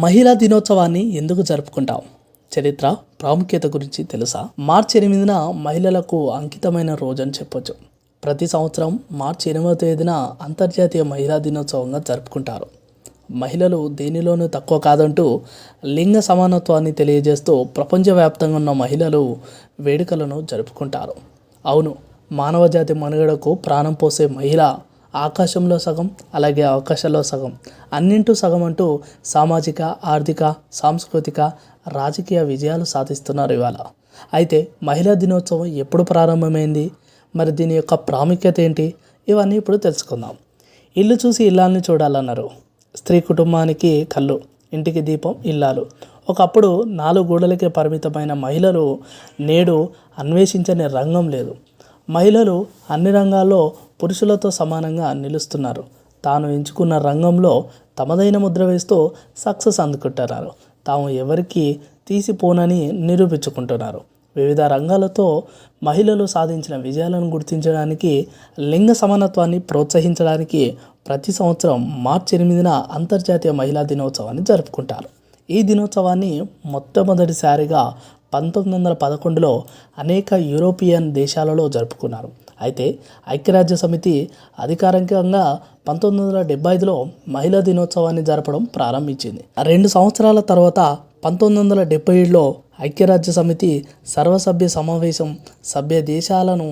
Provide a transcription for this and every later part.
మహిళా దినోత్సవాన్ని ఎందుకు జరుపుకుంటాం? చరిత్ర, ప్రాముఖ్యత గురించి తెలుసా? మార్చి 8న మహిళలకు అంకితమైన రోజు అని చెప్పొచ్చు. ప్రతి సంవత్సరం మార్చి 8వ తేదీన అంతర్జాతీయ మహిళా దినోత్సవంగా జరుపుకుంటారు. మహిళలు దేనిలోనూ తక్కువ కాదంటూ లింగ సమానత్వాన్ని తెలియజేస్తూ ప్రపంచవ్యాప్తంగా ఉన్న మహిళలు వేడుకలను జరుపుకుంటారు. అవును, మానవజాతి మనుగడకు ప్రాణం పోసే మహిళ ఆకాశంలో సగం, అలాగే అవకాశాల్లో సగం, అన్నింటూ సగం అంటూ సామాజిక, ఆర్థిక, సాంస్కృతిక, రాజకీయ విజయాలు సాధిస్తున్నారు ఇవాళ. అయితే మహిళా దినోత్సవం ఎప్పుడు ప్రారంభమైంది, మరి దీని యొక్క ప్రాముఖ్యత ఏంటి, ఇవన్నీ ఇప్పుడు తెలుసుకుందాం. ఇల్లు చూసి ఇల్లాలని చూడాలన్నారు. స్త్రీ కుటుంబానికి కళ్ళు, ఇంటికి దీపం ఇల్లాలు. ఒకప్పుడు 4 గోడలకే పరిమితమైన మహిళలు నేడు అన్వేషించని రంగం లేదు. మహిళలు అన్ని రంగాల్లో పురుషులతో సమానంగా నిలుస్తున్నారు. తాను ఎంచుకున్న రంగంలో తమదైన ముద్ర వేస్తూ సక్సెస్ అందుకుంటున్నారు. తాము ఎవరికి తీసిపోనని నిరూపించుకుంటున్నారు. వివిధ రంగాలతో మహిళలు సాధించిన విజయాలను గుర్తించడానికి, లింగ సమానత్వాన్ని ప్రోత్సహించడానికి ప్రతి సంవత్సరం మార్చి 8న అంతర్జాతీయ మహిళా దినోత్సవాన్ని జరుపుకుంటారు. ఈ దినోత్సవాన్ని మొట్టమొదటిసారిగా 1911లో అనేక యూరోపియన్ దేశాలలో జరుపుకున్నారు. అయితే ఐక్యరాజ్య సమితి అధికారికంగా 1975లో మహిళా దినోత్సవాన్ని జరపడం ప్రారంభించింది. 2 సంవత్సరాల తర్వాత 1977లో ఐక్యరాజ్య సమితి సర్వసభ్య సమావేశం సభ్య దేశాలను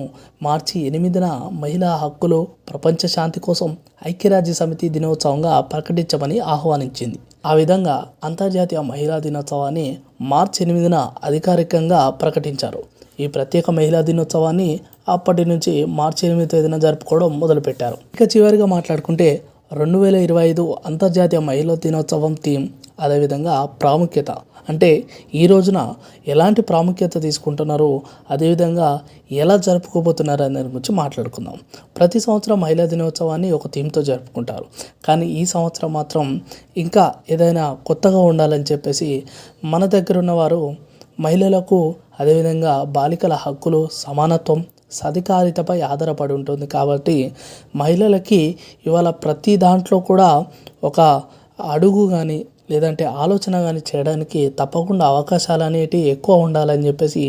మార్చి 8న మహిళా హక్కులు, ప్రపంచ శాంతి కోసం ఐక్యరాజ్య సమితి దినోత్సవంగా ప్రకటించమని ఆహ్వానించింది. ఆ విధంగా అంతర్జాతీయ మహిళా దినోత్సవాన్ని మార్చి 8న అధికారికంగా ప్రకటించారు. ఈ ప్రత్యేక మహిళా దినోత్సవాన్ని అప్పటి నుంచి మార్చి 8వ తేదీన జరుపుకోవడం మొదలుపెట్టారు. ఇక చివరిగా మాట్లాడుకుంటే 2025 అంతర్జాతీయ మహిళా దినోత్సవం థీమ్, అదేవిధంగా ప్రాముఖ్యత, అంటే ఈ రోజున ఎలాంటి ప్రాముఖ్యత తీసుకుంటున్నారు, అదేవిధంగా ఎలా జరుపుకోబోతున్నారు అనే గురించి మాట్లాడుకుందాం. ప్రతి సంవత్సరం మహిళా దినోత్సవాన్ని ఒక థీమ్తో జరుపుకుంటారు. కానీ ఈ సంవత్సరం మాత్రం ఇంకా ఏదైనా కొత్తగా ఉండాలని చెప్పేసి మన దగ్గర ఉన్నవారు మహిళలకు, అదేవిధంగా బాలికల హక్కులు, సమానత్వం, సాధికారితపై ఆధారపడి ఉంటుంది. కాబట్టి మహిళలకి ఇవాళ ప్రతి దాంట్లో కూడా ఒక అడుగు కానీ, లేదంటే ఆలోచన కానీ చేయడానికి తప్పకుండా అవకాశాలు అనేటివి ఎక్కువ ఉండాలని చెప్పేసి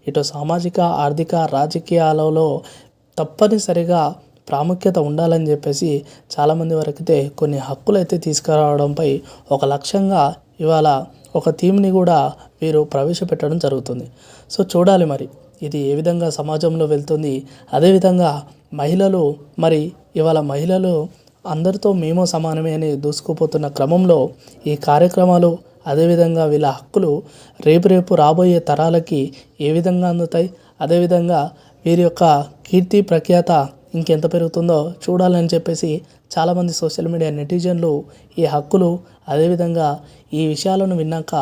ఇటు సామాజిక, ఆర్థిక, రాజకీయాలలో తప్పనిసరిగా ప్రాముఖ్యత ఉండాలని చెప్పేసి చాలామంది వరకైతే కొన్ని హక్కులు అయితే తీసుకురావడంపై ఒక లక్ష్యంగా ఇవాళ ఒక థీమ్ని కూడా వీరు ప్రవేశపెట్టడం జరుగుతుంది. సో చూడాలి మరి ఇది ఏ విధంగా సమాజంలో వెళ్తుంది. అదేవిధంగా మహిళలు మరి ఇవాళ మహిళలు అందరితో మేము సమానమే అని దూసుకుపోతున్న క్రమంలో ఈ కార్యక్రమాలు, అదేవిధంగా వీళ్ళ హక్కులు రేపు రాబోయే తరాలకి ఏ విధంగా అందుతాయి, అదేవిధంగా వీరి యొక్క కీర్తి ప్రఖ్యాత ఇంకెంత పెరుగుతుందో చూడాలని చెప్పేసి చాలామంది సోషల్ మీడియా నెటిజన్లు ఈ హక్కులు, అదేవిధంగా ఈ విషయాలను విన్నాక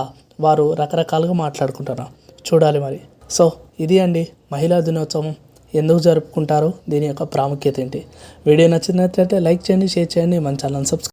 వారు రకరకాలుగా మాట్లాడుకుంటారు. చూడాలి మరి. సో ఇది అండి మహిళా దినోత్సవం ఎందుకు జరుపుకుంటారు, దీని యొక్క ప్రాముఖ్యత ఏంటి. వీడియో నచ్చినట్లయితే లైక్ చేయండి, షేర్ చేయండి, మన ఛానల్ సబ్స్క్రైబ్